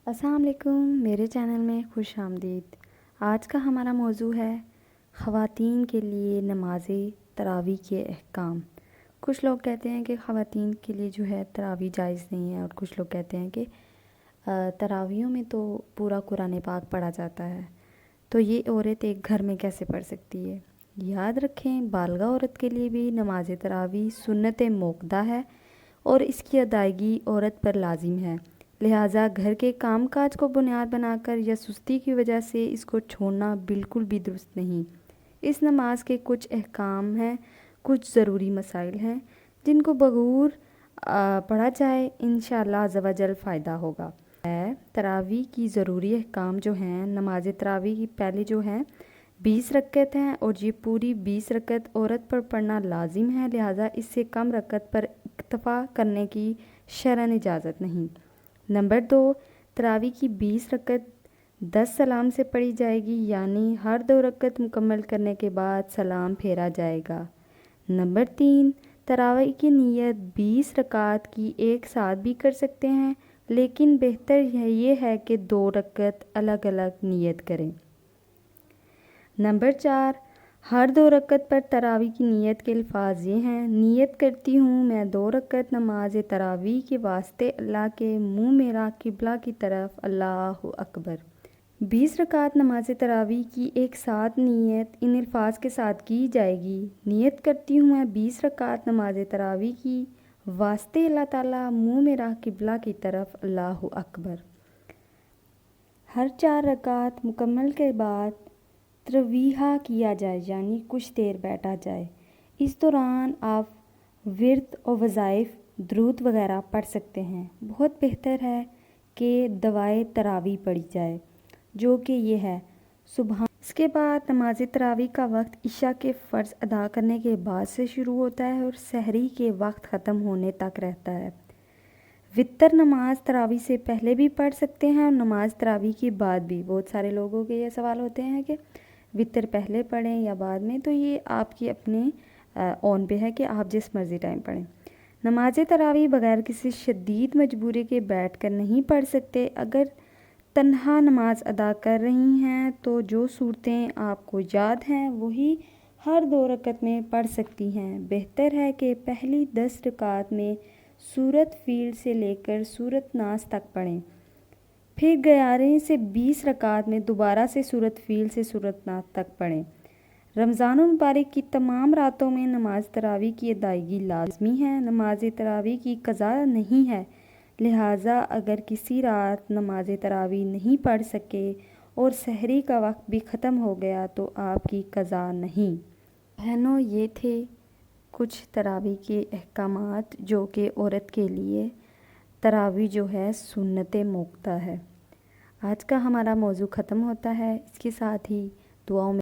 السلام علیکم، میرے چینل میں خوش آمدید۔ آج کا ہمارا موضوع ہے خواتین کے لیے نماز تراویح کے احکام۔ کچھ لوگ کہتے ہیں کہ خواتین کے لیے جو ہے تراویح جائز نہیں ہے، اور کچھ لوگ کہتے ہیں کہ تراویحوں میں تو پورا قرآن پاک پڑھا جاتا ہے، تو یہ عورت ایک گھر میں کیسے پڑھ سکتی ہے؟ یاد رکھیں، بالغہ عورت کے لیے بھی نماز تراویح سنت موقدہ ہے اور اس کی ادائیگی عورت پر لازم ہے، لہٰذا گھر کے کام کاج کو بنیاد بنا کر یا سستی کی وجہ سے اس کو چھوڑنا بالکل بھی درست نہیں۔ اس نماز کے کچھ احکام ہیں، کچھ ضروری مسائل ہیں جن کو بغور پڑھا جائے انشاءاللہ عز و جل فائدہ ہوگا۔ تراویح کی ضروری احکام جو ہیں، نماز تراویح کی پہلی جو ہیں 20 رکعت ہیں، اور یہ پوری 20 رکعت عورت پر پڑھنا لازم ہے، لہٰذا اس سے کم رکعت پر اکتفا کرنے کی شرعاً اجازت نہیں۔ نمبر 2، تراویح کی 20 رکعت 10 سلام سے پڑھی جائے گی، یعنی ہر 2 رکعت مکمل کرنے کے بعد سلام پھیرا جائے گا۔ نمبر 3، تراویح کی نیت 20 رکعت کی ایک ساتھ بھی کر سکتے ہیں، لیکن بہتر یہ ہے کہ 2 رکعت الگ الگ نیت کریں۔ نمبر 4، ہر 2 رکعت پر تراویح کی نیت کے الفاظ یہ ہیں: نیت کرتی ہوں میں 2 رکعت نماز تراویح کے واسطے اللہ کے، منہ میرا قبلہ کی طرف، اللہ اکبر۔ 20 رکعت نماز تراویح کی ایک ساتھ نیت ان الفاظ کے ساتھ کی جائے گی: نیت کرتی ہوں میں 20 رکعت نماز تراویح کی واسطے اللہ تعالیٰ، منہ میرا قبلہ کی طرف، اللہ اکبر۔ ہر 4 رکعت مکمل کے بعد ترویحہ کیا جائے، یعنی کچھ دیر بیٹھا جائے۔ اس دوران آپ ورد و وظائف، درود وغیرہ پڑھ سکتے ہیں۔ بہت بہتر ہے کہ دعائے تراویح پڑھی جائے، جو کہ یہ ہے: سبحان۔ اس کے بعد نماز تراویح کا وقت عشاء کے فرض ادا کرنے کے بعد سے شروع ہوتا ہے اور سحری کے وقت ختم ہونے تک رہتا ہے۔ وتر نماز تراویح سے پہلے بھی پڑھ سکتے ہیں اور نماز تراویح کے بعد بھی۔ بہت سارے لوگوں کے یہ سوال ہوتے ہیں کہ وتر پہلے پڑھیں یا بعد میں، تو یہ آپ کی اپنے اون پہ ہے کہ آپ جس مرضی ٹائم پڑھیں۔ نماز تراویح بغیر کسی شدید مجبوری کے بیٹھ کر نہیں پڑھ سکتے۔ اگر تنہا نماز ادا کر رہی ہیں تو جو صورتیں آپ کو یاد ہیں وہی ہر 2 رکعت میں پڑھ سکتی ہیں۔ بہتر ہے کہ پہلی 10 رکعت میں سورۃ فیل سے لے کر سورۃ ناس تک پڑھیں، پھر 11 سے 20 رکعت میں دوبارہ سے سورۃ فیل سے سورۃ ناس تک پڑھیں۔ رمضان المبارک کی تمام راتوں میں نماز تراویح کی ادائیگی لازمی ہے۔ نماز تراویح کی قضا نہیں ہے، لہٰذا اگر کسی رات نماز تراویح نہیں پڑھ سکے اور سحری کا وقت بھی ختم ہو گیا تو آپ کی قضا نہیں۔ بہنوں، یہ تھے کچھ تراویح کے احکامات جو کہ عورت کے لیے تراویح جو ہے سنت موقدہ ہے۔ آج کا ہمارا موضوع ختم ہوتا ہے، اس کے ساتھ ہی دعاؤں میں